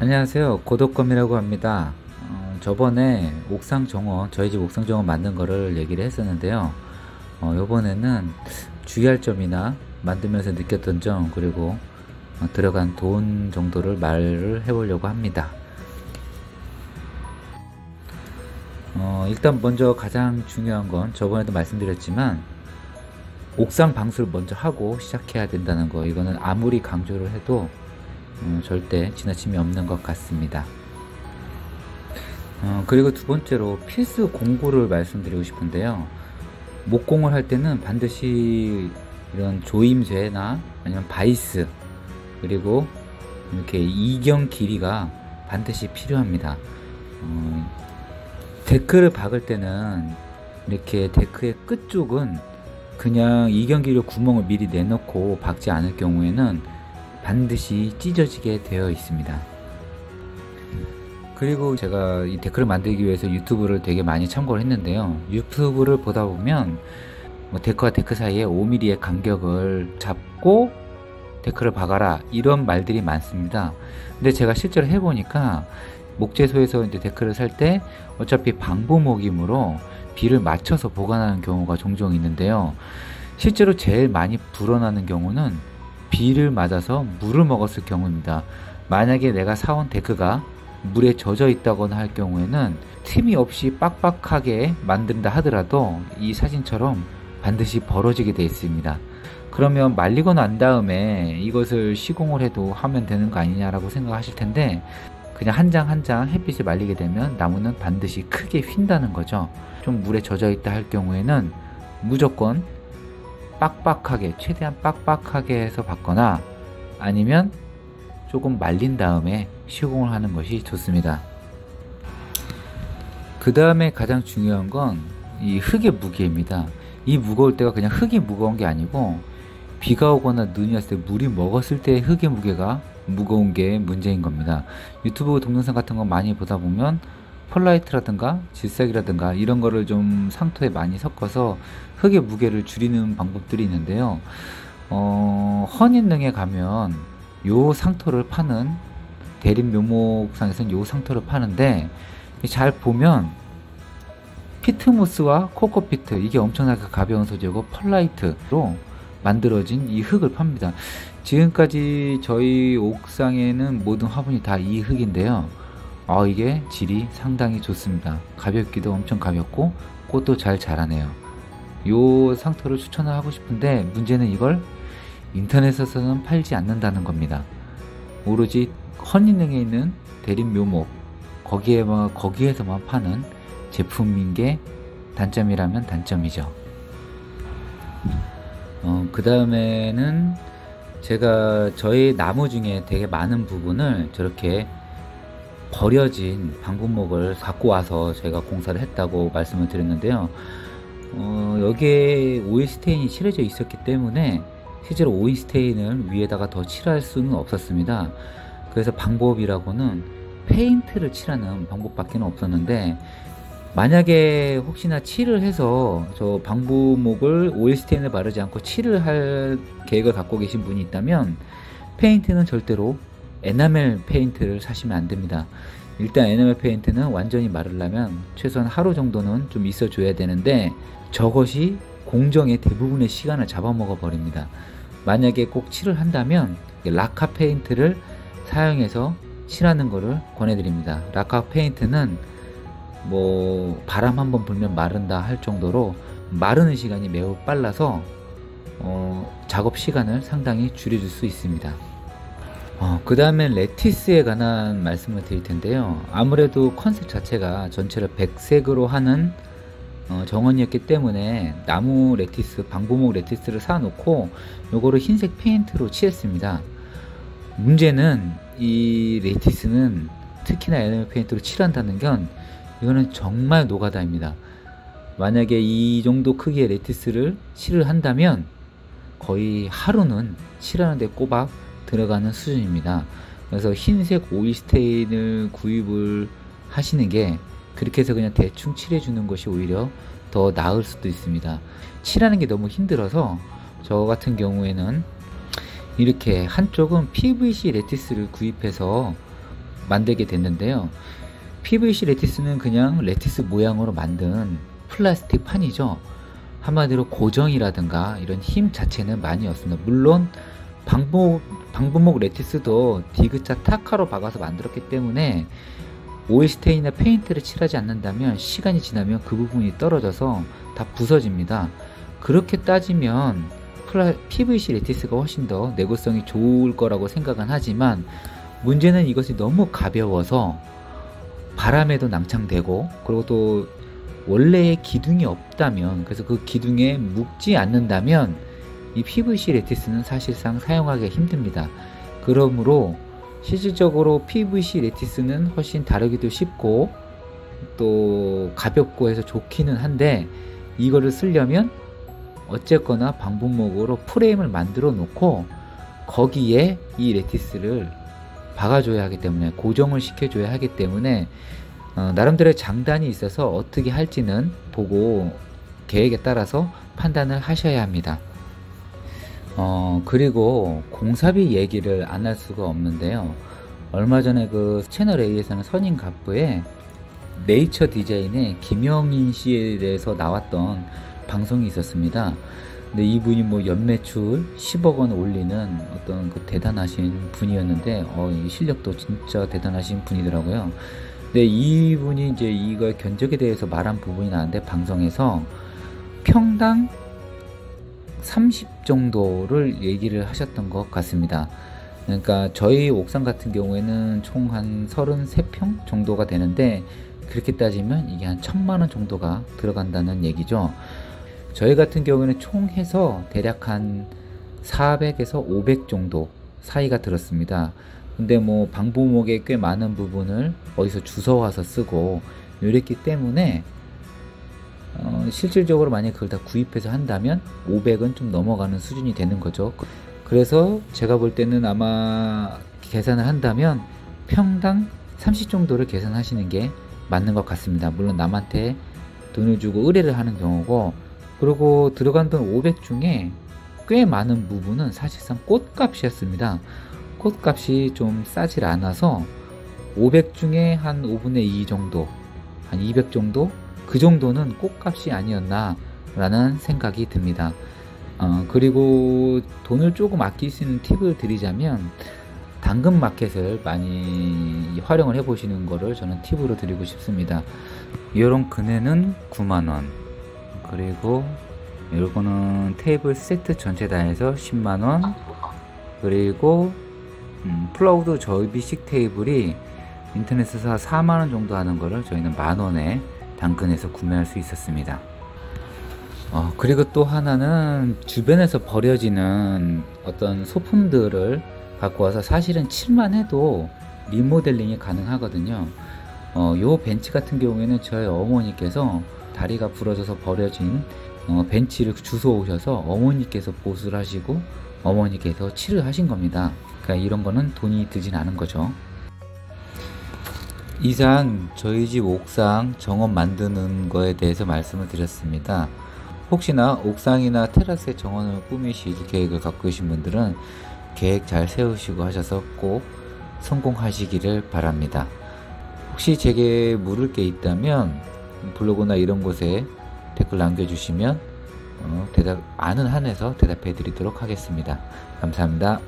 안녕하세요. 고독검이라고 합니다. 저번에 옥상 정원, 저희 집 옥상 정원 만든 거를 얘기를 했었는데요. 요번에는 주의할 점이나 만들면서 느꼈던 점, 그리고 들어간 돈 정도를 말을 해보려고 합니다. 일단 먼저 가장 중요한 건 저번에도 말씀드렸지만 옥상 방수를 먼저 하고 시작해야 된다는 거, 이거는 아무리 강조를 해도 절대 지나침이 없는 것 같습니다. 그리고 두 번째로 필수 공구를 말씀드리고 싶은데요. 목공을 할 때는 반드시 이런 조임쇠나 아니면 바이스, 그리고 이렇게 이경 길이가 반드시 필요합니다. 데크를 박을 때는 이렇게 데크의 끝쪽은 그냥 이경 길이 구멍을 미리 내놓고 박지 않을 경우에는 반드시 찢어지게 되어 있습니다. 그리고 제가 이 데크를 만들기 위해서 유튜브를 되게 많이 참고를 했는데요. 유튜브를 보다 보면 데크와 데크 사이에 5mm의 간격을 잡고 데크를 박아라, 이런 말들이 많습니다. 근데 제가 실제로 해보니까 목재소에서 이제 데크를 살 때 어차피 방부목이므로 비를 맞춰서 보관하는 경우가 종종 있는데요. 실제로 제일 많이 불어나는 경우는 비를 맞아서 물을 먹었을 경우입니다. 만약에 내가 사온 데크가 물에 젖어 있다거나 할 경우에는 틈이 없이 빡빡하게 만든다 하더라도 이 사진처럼 반드시 벌어지게 되어 있습니다. 그러면 말리고 난 다음에 이것을 시공을 해도 하면 되는 거 아니냐라고 생각하실 텐데, 그냥 한 장 한 장 햇빛에 말리게 되면 나무는 반드시 크게 휜다는 거죠. 좀 물에 젖어 있다 할 경우에는 무조건 빡빡하게, 최대한 빡빡하게 해서 박거나 아니면 조금 말린 다음에 시공을 하는 것이 좋습니다. 그 다음에 가장 중요한 건 이 흙의 무게입니다. 이 무거울 때가 그냥 흙이 무거운 게 아니고 비가 오거나 눈이 왔을 때 물이 먹었을 때 흙의 무게가 무거운 게 문제인 겁니다. 유튜브 동영상 같은 거 많이 보다 보면 펄라이트라든가 질삭이라든가 이런 거를 좀 상토에 많이 섞어서 흙의 무게를 줄이는 방법들이 있는데요. 헌인능에 가면 요 상토를 파는, 대림 묘목상에서는 요 상토를 파는데, 잘 보면 피트모스와 코코피트, 이게 엄청나게 가벼운 소재고 펄라이트로 만들어진 이 흙을 팝니다. 지금까지 저희 옥상에는 모든 화분이 다 이 흙인데요. 이게 질이 상당히 좋습니다. 가볍기도 엄청 가볍고 꽃도 잘 자라네요. 요 상토를 추천을 하고 싶은데, 문제는 이걸 인터넷에서는 팔지 않는다는 겁니다. 오로지 헌인능에 있는 대림 묘목, 거기에서만 파는 제품인 게 단점이라면 단점이죠. 그 다음에는 제가 저희 나무 중에 되게 많은 부분을 저렇게 버려진 방부목을 갖고 와서 제가 공사를 했다고 말씀을 드렸는데요. 여기에 오일 스테인이 칠해져 있었기 때문에 실제로 오일 스테인을 위에다가 더 칠할 수는 없었습니다. 그래서 방법이라고는 페인트를 칠하는 방법밖에 없었는데, 만약에 혹시나 칠을 해서 저 방부목을 오일 스테인을 바르지 않고 칠을 할 계획을 갖고 계신 분이 있다면 페인트는 절대로 에나멜 페인트를 사시면 안 됩니다. 일단 에나멜 페인트는 완전히 마르려면 최소한 하루 정도는 좀 있어 줘야 되는데, 저것이 공정의 대부분의 시간을 잡아먹어 버립니다. 만약에 꼭 칠을 한다면 라카 페인트를 사용해서 칠하는 것을 권해드립니다. 라카 페인트는 바람 한번 불면 마른다 할 정도로 마르는 시간이 매우 빨라서 작업 시간을 상당히 줄여줄 수 있습니다. 그 다음에 레티스에 관한 말씀을 드릴 텐데요. 아무래도 컨셉 자체가 전체를 백색으로 하는 정원이었기 때문에 나무 레티스, 방부목 레티스를 사놓고 요거를 흰색 페인트로 칠했습니다. 문제는 이 레티스는 특히나 에나멜 페인트로 칠한다는 건 이거는 정말 노가다입니다. 만약에 이 정도 크기의 레티스를 칠을 한다면 거의 하루는 칠하는데 꼬박 들어가는 수준입니다. 그래서 흰색 오일 스테인을 구입을 하시는 게, 그렇게 해서 그냥 대충 칠해주는 것이 오히려 더 나을 수도 있습니다. 칠하는 게 너무 힘들어서 저 같은 경우에는 이렇게 한쪽은 PVC 레티스를 구입해서 만들게 됐는데요. PVC 레티스는 그냥 레티스 모양으로 만든 플라스틱 판이죠. 한마디로 고정이라든가 이런 힘 자체는 많이 없습니다. 물론 방부목 레티스도 디귿자 타카로 박아서 만들었기 때문에 오일 스테인이나 페인트를 칠하지 않는다면 시간이 지나면 그 부분이 떨어져서 다 부서집니다. 그렇게 따지면 PVC 레티스가 훨씬 더 내구성이 좋을 거라고 생각은 하지만 문제는 이것이 너무 가벼워서 바람에도 낭창되고, 그리고 또 원래의 기둥이 없다면, 그래서 그 기둥에 묶지 않는다면 이 PVC 레티스는 사실상 사용하기가 힘듭니다. 그러므로 실질적으로 PVC 레티스는 훨씬 다루기도 쉽고 또 가볍고 해서 좋기는 한데, 이거를 쓰려면 어쨌거나 방부목으로 프레임을 만들어 놓고 거기에 이 레티스를 박아줘야 하기 때문에, 고정을 시켜줘야 하기 때문에 나름대로의 장단이 있어서 어떻게 할지는 보고 계획에 따라서 판단을 하셔야 합니다. 그리고 공사비 얘기를 안 할 수가 없는데요. 얼마 전에 그 채널 A에서는 선임 갑부에 네이처 디자인의 김영인 씨에 대해서 나왔던 방송이 있었습니다. 근데 이분이 뭐 연매출 10억 원 올리는 어떤 그 대단하신 분이었는데, 이 실력도 진짜 대단하신 분이더라고요. 근데 이분이 이제 이걸 견적에 대해서 말한 부분이 나왔는데, 방송에서 평당 30 정도를 얘기를 하셨던 것 같습니다. 그러니까 저희 옥상 같은 경우에는 총 한 33평 정도가 되는데, 그렇게 따지면 이게 한 1000만 원 정도가 들어간다는 얘기죠. 저희 같은 경우에는 총 해서 대략 한 400에서 500 정도 사이가 들었습니다. 근데 뭐 방부목에 꽤 많은 부분을 어디서 주워와서 쓰고 이랬기 때문에 실질적으로 만약 그걸 다 구입해서 한다면 500은 좀 넘어가는 수준이 되는 거죠. 그래서 제가 볼 때는 아마 계산을 한다면 평당 30 정도를 계산하시는 게 맞는 것 같습니다. 물론 남한테 돈을 주고 의뢰를 하는 경우고, 그리고 들어간 돈 500 중에 꽤 많은 부분은 사실상 꽃값이었습니다. 꽃값이 좀 싸질 않아서 500 중에 한 5분의 2 정도, 한 200 정도? 그 정도는 꽃값이 아니었나 라는 생각이 듭니다. 그리고 돈을 조금 아낄 수 있는 팁을 드리자면, 당근 마켓을 많이 활용을 해 보시는 거를 저는 팁으로 드리고 싶습니다. 이런 그네는 9만원, 그리고 이거는 테이블 세트 전체 다 해서 10만원, 그리고 플라우드 절비식 테이블이 인터넷에서 4만원 정도 하는 거를 저희는 만원에 당근에서 구매할 수 있었습니다. 그리고 또 하나는 주변에서 버려지는 어떤 소품들을 갖고 와서 사실은 칠만 해도 리모델링이 가능하거든요. 요 벤치 같은 경우에는 저희 어머니께서 다리가 부러져서 버려진 벤치를 주워 오셔서 어머니께서 보수를 하시고 어머니께서 칠을 하신 겁니다. 그러니까 이런 거는 돈이 들진 않은 거죠. 이상 저희 집 옥상 정원 만드는 거에 대해서 말씀을 드렸습니다. 혹시나 옥상이나 테라스에 정원을 꾸미실 계획을 갖고 계신 분들은 계획 잘 세우시고 하셔서 꼭 성공하시기를 바랍니다. 혹시 제게 물을 게 있다면 블로그나 이런 곳에 댓글 남겨주시면 아는 한에서 대답해 드리도록 하겠습니다. 감사합니다.